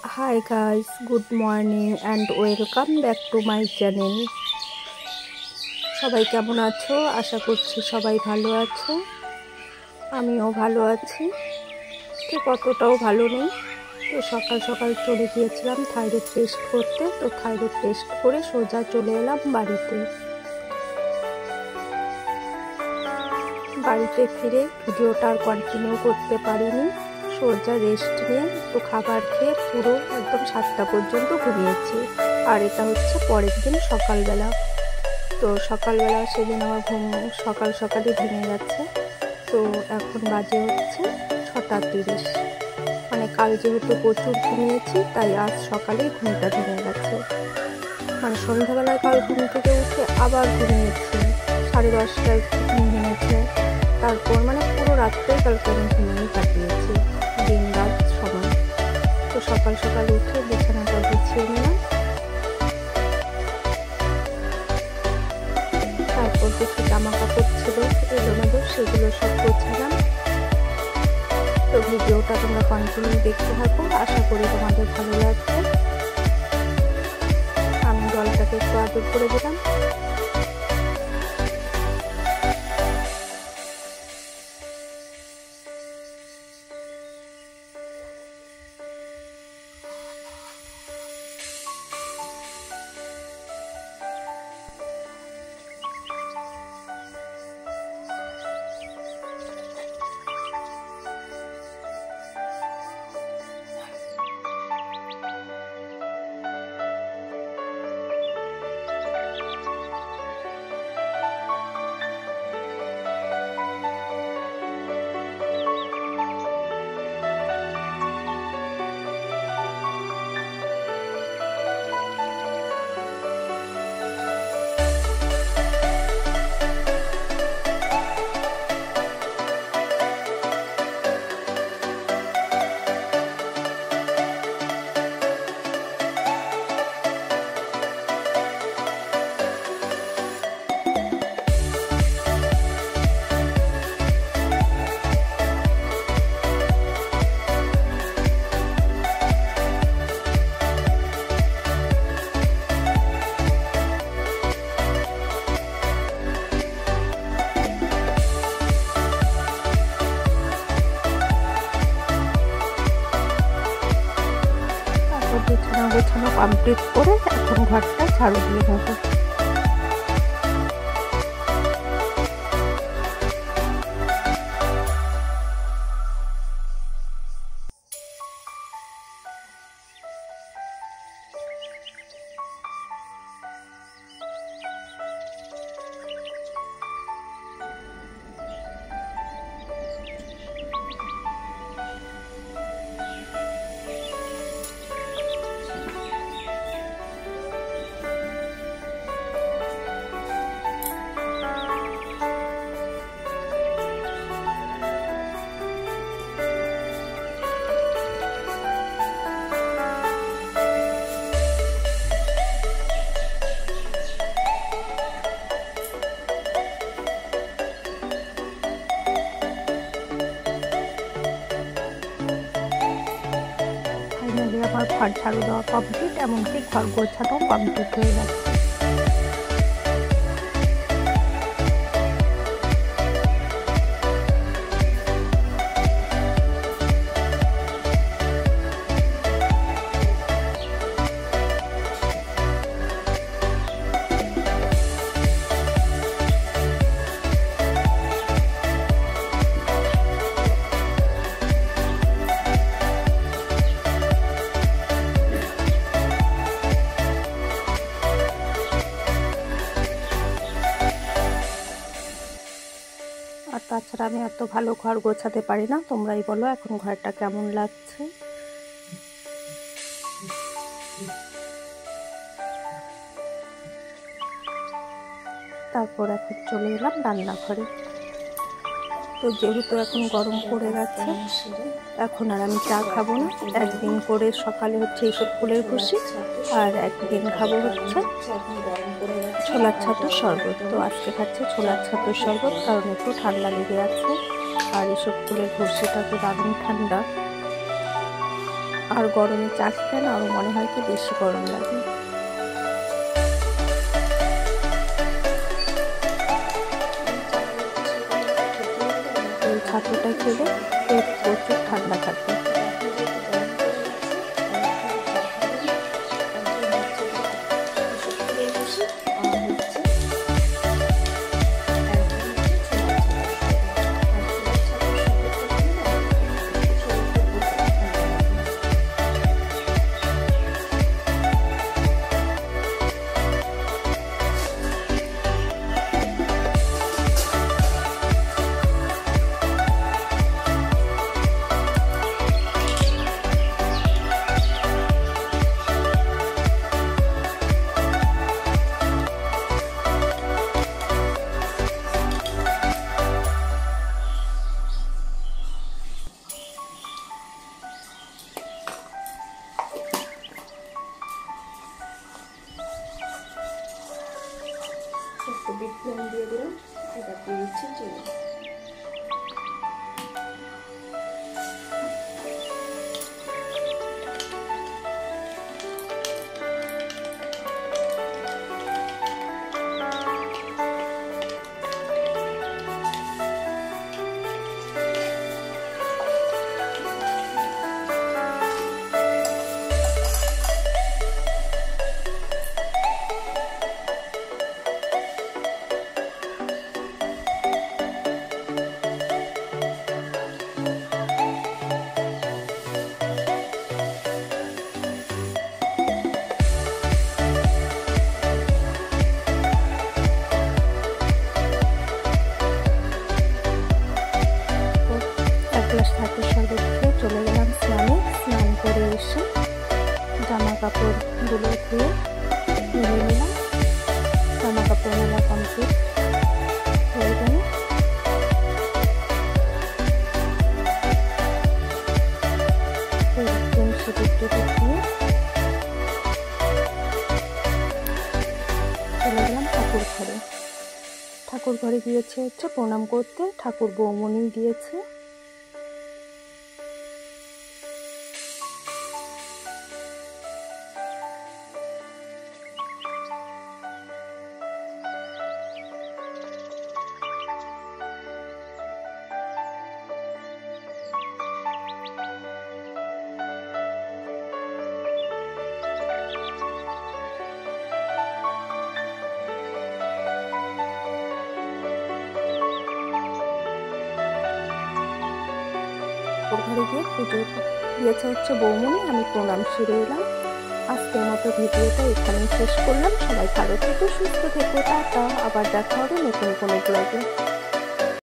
Hi guys, good morning and welcome back to my channel. সবাই কেমন আছো? আশা করছি সবাই ভালো আছো। আমিও ভালো আছি, ঠিক অতটাও ভালো নেই। তো সকাল সকাল চলে গিয়েছিলাম থাইরয়েড টেস্ট করতে। তো থাইরয়েড টেস্ট করে সোজা চলে এলাম বাড়িতে ফিরে ভিডিওটা আর কন্টিনিউ করতে পারিনি। সোজা রেস্ট নিয়ে তো খাবার খেয়ে পুরো একদম 7টা পর্যন্ত ঘুমিয়েছি। আর এটা হচ্ছে পরের দিন সকালবেলা। তো সকালবেলা সেদিন আমার ঘুম সকালই ভেঙে গেছে। তো এখন বাজে হচ্ছে 6:30। মানে কাল যেহেতু প্রচুর ঘুমিয়েছি তাই আজ সকালেই ঘুমটা ভেঙে গেছে। মানে সন্ধ্যাবেলায় কাল ঘুম থেকে উঠে আবার ঘুমিয়েছি, 10:30টায় ঘুম ভেঙেছে। তারপর মানে পুরো রাত্রেই কালকে আমি ঘুমিয়ে কাটিয়েছি, দিন রাত সময়। তো সকাল সকাল উঠে বিছানাটা গুছিয়ে নিলাম। তারপর কিছু জামা কাপড় ছিল এলোমেলো, সেগুলো সব গোছালাম। তো ভিডিওটা তোমরা কন্টিনিউ দেখতে থাকো, আশা করি তোমাদের ভালো লাগবে। আমি জলটাকে একটু আদর করে দিলাম। বিছানা গোছানো কমপ্লিট করে এখন ঘরটা ঝাড়ু দিয়ে নেবো। আমার ঘর ঝাড়ু দেওয়া কমপ্লিট, এমনকি ঘর গোছানো কমপ্লিট হয়ে গেছে। আর তাছাড়া আমি এত ভালো ঘর গোছাতে পারি না, তোমরাই বলো এখন ঘরটা কেমন লাগছে। তারপর এখন চলে এলাম রান্নাঘরে। তো যেহেতু এখন গরম পড়ে গেছে, এখন আর আমি চা খাবো না। একদিন করে সকালে হচ্ছে এইসব ফুলের ভুসি, আর একদিন খাবো হচ্ছে ছোলার ছাতুর শরবত। তো আজকে খাচ্ছে ছোলার ছাতুর শরবত, কারণ একটু ঠান্ডা লেগে আছে। আর এসব ফুলের ভুসিটা তো দারুণ ঠান্ডা। আর গরমে চা খেতে না আরও মনে হয় কি বেশি গরম লাগে। এই ছাতুটা খেলে পেট প্রচুর ঠান্ডা থাকে। একটু বিট নুন দিয়ে দিলাম, এটা দিয়ে দিচ্ছি চিনি। ছাতুর শরবত খেয়ে চলে গেলাম স্নানে। স্নান করে এসে জামা কাপড়গুলো ধুয়ে মেলে নিলাম। জামা কাপড় মেলা কমপ্লিট হয়ে গেল। সিঁদুর টিঁদুর দিয়ে চলে গেলাম ঠাকুর ঘরে। ঠাকুর ঘরে গিয়েছে হচ্ছে প্রণাম করতে, ঠাকুর বৌমনি দিয়েছে। ঘরে গিয়ে পুজো দিয়েছে হচ্ছে বৌমনি, আমি প্রণাম সেরে এলাম। আজকের মতো ভিডিওটা এখানেই শেষ করলাম। সবাই ভালো থেকো, সুস্থ থেকো, টাটা। আবার দেখা হবে নতুন কোনো ব্লগে।